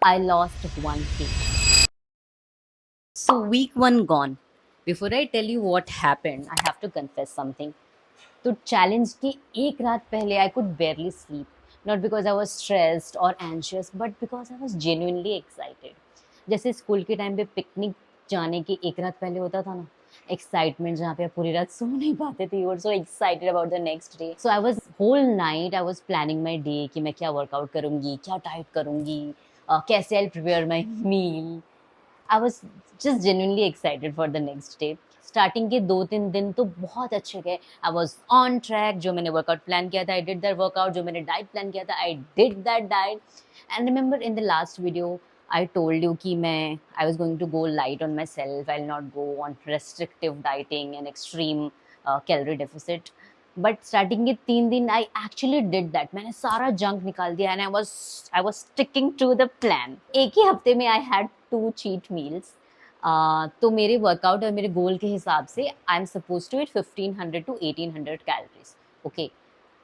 I lost 1 kg. So week 1 gone. Before I tell you what happened, I have to confess something. तो challenge की एक रात पहले I could barely sleep, not because I was stressed or anxious, but because I was genuinely excited. जैसे school के time पे picnic जाने की एक रात पहले होता था ना, एक्साइटमेंट जहाँ पे आप पूरी रात सो नहीं पाते थे, you are so excited about the next day. So I was whole night I was planning my day कि मैं क्या वर्कआउट करूँगी, क्या डाइट करूँगी, कैसे I prepare my meal. I was just genuinely excited for the next day. Starting के 2-3 दिन तो बहुत अच्छे गए. I was on track. जो मैंने वर्कआउट प्लान किया था आई डिड दैट वर्कआउट. जो मैंने डाइट प्लान किया था I did that diet. And remember in the last video I told you कि मैं I was going to go light on myself. I will not go on restrictive dieting and extreme calorie deficit. But starting के 3 दिन I actually did that. मैंने सारा junk निकाल दिया and I was sticking to the plan. एक ही हफ्ते में आई हैड 2 cheat meals. तो मेरे वर्कआउट और मेरे गोल के हिसाब से I am suppose to it 1500 to 1800 calories. Okay,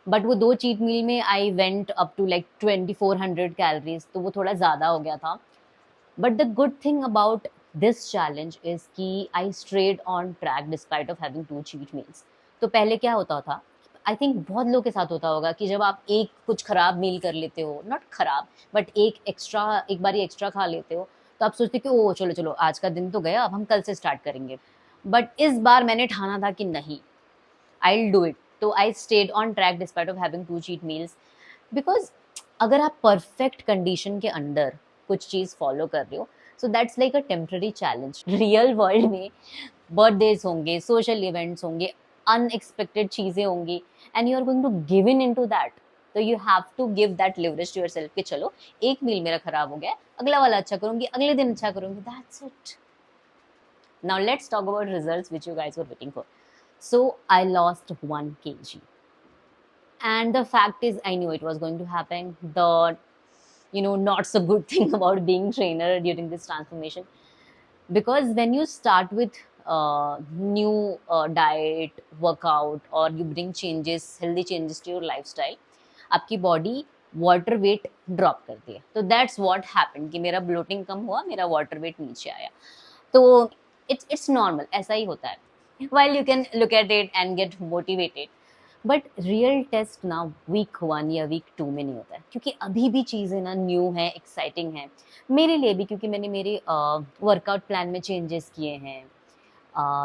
but वो 2 cheat meal में I went up to like 2400 calories, तो वो थोड़ा ज़्यादा हो गया था. But the good thing about this challenge is कि I stayed on track despite of having 2 cheat meals. तो पहले क्या होता था, आई थिंक बहुत लोग के साथ होता होगा कि जब आप एक कुछ खराब मील कर लेते हो, नॉट खराब बट एक बारी एक्स्ट्रा खा लेते हो, तो आप सोचते कि ओ चलो चलो आज का दिन तो गया, अब हम कल से स्टार्ट करेंगे. बट इस बार मैंने ठाना था कि नहीं, आई विल डू इट. तो I stayed on track despite of having 2 cheat meals. Because अगर आप परफेक्ट कंडीशन के अंदर कुछ चीज़ फॉलो कर रहे हो, so that's like a temporary challenge. Real world में बर्थडेज होंगे, सोशल इवेंट्स होंगे, अनएक्सपेक्टेड चीज़ें होंगी, and you are going to give in to that. तो you have to give that leverage to yourself कि चलो एक मील मेरा खराब हो गया, अगला वाला अच्छा करूंगी, अगले दिन अच्छा करूंगी. That's it. Now let's talk about results which you guys were waiting for. So I lost 1 kg. And the fact is I knew it was going to happen. The not so good thing about being trainer during this transformation, because when you start with new diet, workout, or you bring changes, healthy changes to your lifestyle, आपकी body water weight drop करती है. तो that's what happened कि मेरा bloating कम हुआ, मेरा water weight नीचे आया. तो इट्स नॉर्मल, ऐसा ही होता है. while you can look at it and get motivated, but real test ना वीक 1 या वीक 2 में नहीं होता है, क्योंकि अभी भी चीज़ें ना न्यू हैं, एक्साइटिंग हैं मेरे लिए भी, क्योंकि मैंने मेरे वर्कआउट प्लान में चेंजेस किए हैं,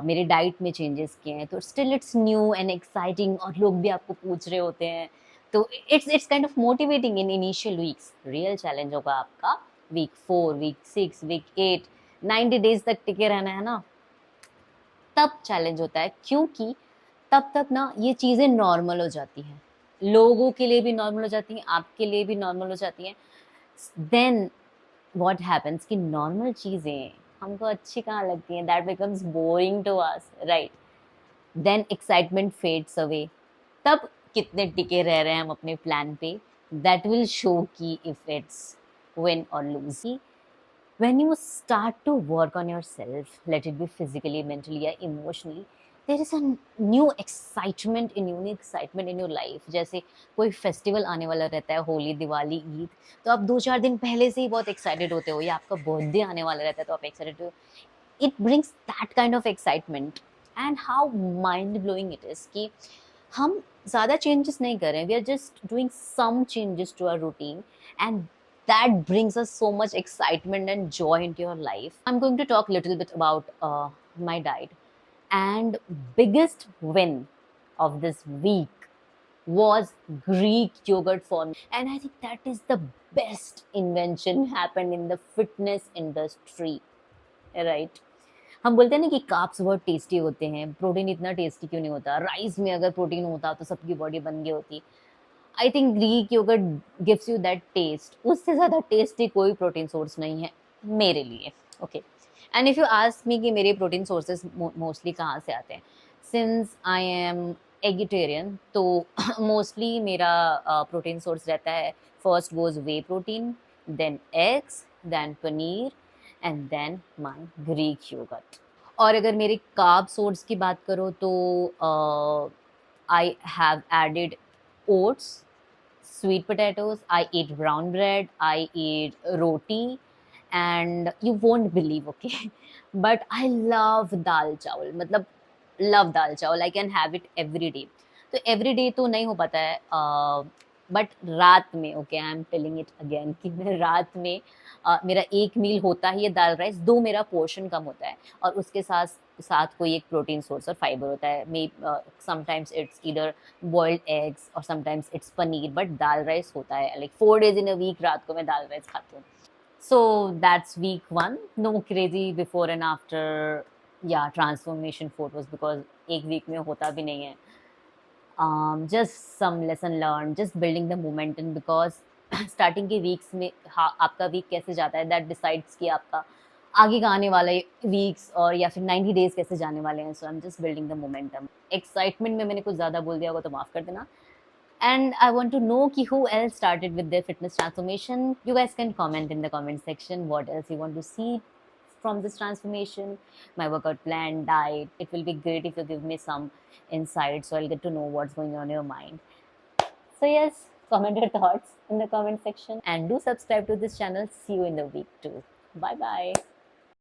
मेरे डाइट में चेंजेस किए हैं. तो still it's new and exciting, और लोग भी आपको पूछ रहे होते हैं. तो it's kind of motivating in initial weeks. Real challenge होगा आपका वीक 4, वीक 6, वीक 8, 90 डेज तक टिके रहना है ना, तब चैलेंज होता है. क्योंकि तब तक ना ये चीज़ें नॉर्मल हो जाती हैं, लोगों के लिए भी नॉर्मल हो जाती हैं, आपके लिए भी नॉर्मल हो जाती हैं. देन व्हाट हैपेंस कि नॉर्मल चीज़ें हमको अच्छी कहाँ लगती हैं, that becomes boring to us, right. Then excitement fades away. तब कितने टिके रह रहे हैं हम अपने प्लान पे, दैट विल शो कि इफ इट्स विन और loose. When you start to work on yourself, let it be physically, mentally or emotionally, there is a new excitement in your life. जैसे कोई फेस्टिवल आने वाला रहता है, होली, दिवाली, ईद, तो आप 2-4 दिन पहले से ही बहुत एक्साइटेड होते हो, या आपका बर्थडे आने वाला रहता है तो आप एक्साइटेड हो. It brings that kind of excitement. And how mind blowing it is कि हम ज़्यादा चेंजेस नहीं कर रहे हैं, we are just doing some changes to our routine, and that brings us so much excitement and joy into your life. I'm going to talk a little bit about my diet. And biggest win of this week was Greek yogurt for me. And I think that is the best invention happened in the fitness industry, right? हम बोलते हैं ना कि carbs बहुत tasty होते हैं, protein इतना tasty क्यों नहीं होता, राइस में अगर प्रोटीन होता तो सबकी बॉडी बन गई होती. I think Greek yoghurt gives you that taste. उससे ज़्यादा टेस्टी कोई प्रोटीन सोर्स नहीं है मेरे लिए. Okay, and if you ask me कि मेरे प्रोटीन सोर्सेज मोस्टली कहाँ से आते हैं, सिंस आई एम एगिटेरियन, तो मोस्टली मेरा प्रोटीन सोर्स रहता है, first goes whey protein, then eggs, then paneer, and then my Greek yoghurt. और अगर मेरे कार्ब सोर्स की बात करो तो I have added oats, sweet potatoes, I ate brown bread, I ate roti, and you won't believe, okay, but I love dal chawal. मतलब love dal chawal. I can have it every day. तो every day तो नहीं हो पाता है, but रात में, okay, I am telling it again कि मैं रात में मेरा एक मील होता ही है दाल राइस, दो मेरा पोर्शन कम होता है, और उसके साथ साथ कोई एक प्रोटीन सोर्स और फाइबर होता है। मे sometimes it's either boiled eggs और समटाइम्स इट्स पनीर, बट दाल राइस होता है like 4 days in a week, रात को मैं दाल राइस खाती हूँ। So that's week one. No crazy before and after, yeah, transformation photos because एक week में होता भी नहीं है. Just some lesson learned, just building the momentum because starting के weeks में आपका week कैसे जाता है that decides कि आपका आगे का आने वाले weeks और या फिर 90 days कैसे जाने वाले हैं. So I'm just building the momentum. Excitement में मैंने कुछ ज़्यादा बोल दिया होगा तो माफ़ कर देना. And I want to know ki who else started with their fitness transformation. You guys can comment in the comment section what else you want to see from this transformation, my workout plan, diet. It will be great if you give me some insight so I'll get to know what's going on in your mind. So yes, comment your thoughts in the comment section and do subscribe to this channel. See you in the week 2. Bye bye.